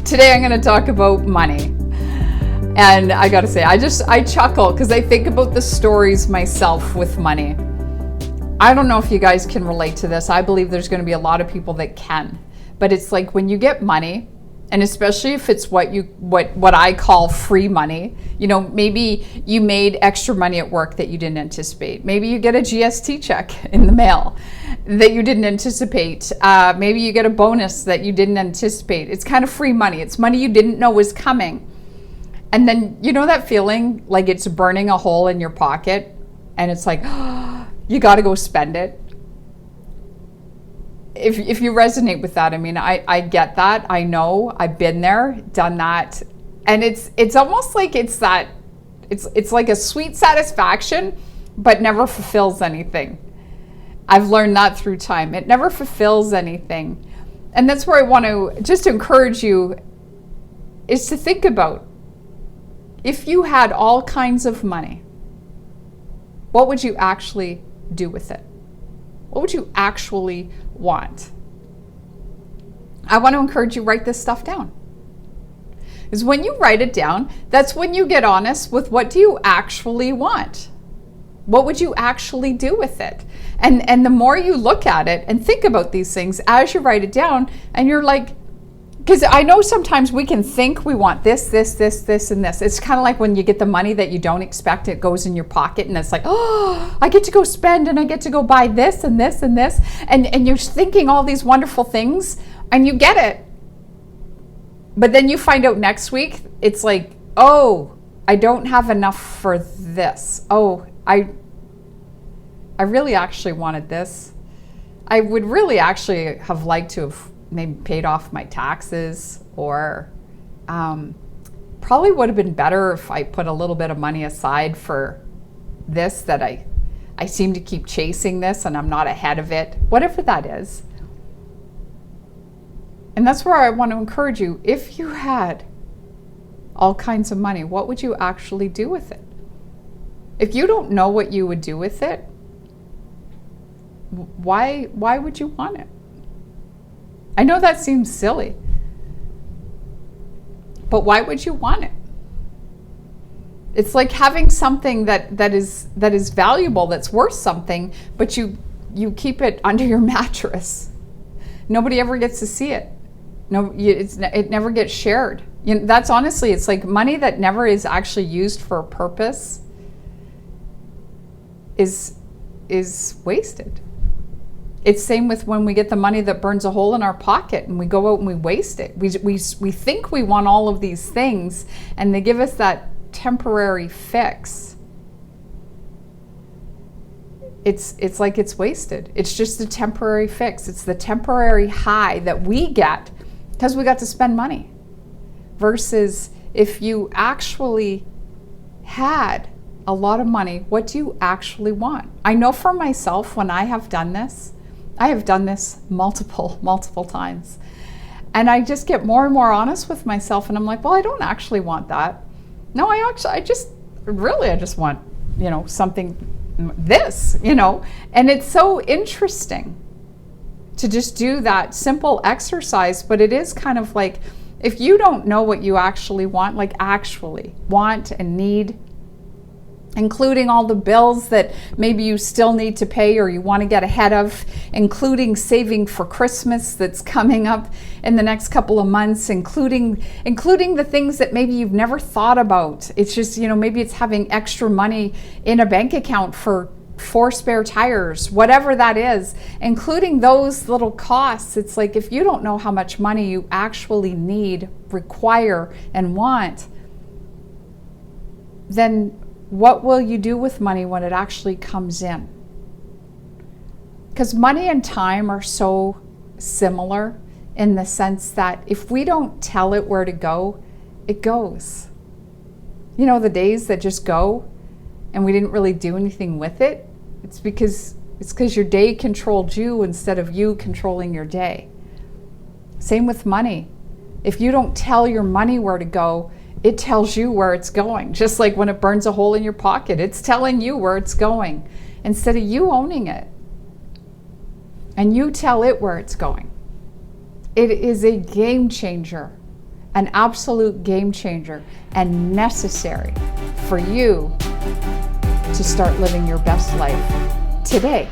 Today I'm going to talk about money. And I got to say, I chuckle because I think about the stories myself with money. I don't know if you guys can relate to this. I believe there's going to be a lot of people that can. But it's like when you get money, and especially if it's what I call free money, maybe you made extra money at work that you didn't anticipate. Maybe you get a GST check in the mail that you didn't anticipate. Maybe you get a bonus that you didn't anticipate. It's kind of free money. It's money you didn't know was coming. And then that feeling like it's burning a hole in your pocket and it's like, you got to go spend it. If you resonate with that, I get that. I know, I've been there, done that. And it's almost like it's like a sweet satisfaction, but never fulfills anything. I've learned that through time. It never fulfills anything. And that's where I want to just encourage you is to think about, if you had all kinds of money, what would you actually do with it? What would you actually want? I want to encourage you, write this stuff down. Because when you write it down, that's when you get honest with what do you actually want? What would you actually do with it? And the more you look at it and think about these things as you write it down, and you're like, because I know sometimes we can think we want this, and this. It's kind of like when you get the money that you don't expect, it goes in your pocket and it's like, oh, I get to go spend and I get to go buy this and this and this. And you're thinking all these wonderful things and you get it. But then you find out next week, it's like, oh, I don't have enough for this. Oh, I really actually wanted this. I would really actually have liked to have maybe paid off my taxes, or probably would have been better if I put a little bit of money aside for this, that I seem to keep chasing this and I'm not ahead of it, whatever that is. And that's where I want to encourage you, if you had all kinds of money, what would you actually do with it? If you don't know what you would do with it, why would you want it? I know that seems silly, but why would you want it? It's like having something that is valuable, that's worth something, but you keep it under your mattress. Nobody ever gets to see it. No, it never gets shared. That's honestly, it's like money that never is actually used for a purpose is wasted. It's same with when we get the money that burns a hole in our pocket and we go out and we waste it. We think we want all of these things and they give us that temporary fix. It's like it's wasted. It's just a temporary fix. It's the temporary high that we get because we got to spend money. Versus if you actually had a lot of money, what do you actually want? I know for myself, when I have done this multiple times. And I just get more and more honest with myself and I'm like, well, I don't actually want that. No, I just want, something, this, and it's so interesting to just do that simple exercise, but it is kind of like, if you don't know what you actually want, like actually want and need, including all the bills that maybe you still need to pay or you want to get ahead of, including saving for Christmas that's coming up in the next couple of months, including the things that maybe you've never thought about. It's just, maybe it's having extra money in a bank account for 4 spare tires, whatever that is, including those little costs. It's like, if you don't know how much money you actually need, require, and want, then what will you do with money when it actually comes in? Because money and time are so similar in the sense that if we don't tell it where to go, it goes. The days that just go and we didn't really do anything with it, it's because your day controlled you instead of you controlling your day. Same with money. If you don't tell your money where to go, it tells you where it's going. Just like when it burns a hole in your pocket, it's telling you where it's going instead of you owning it. And you tell it where it's going. It is a game changer. an absolute game changer and necessary for you to start living your best life today.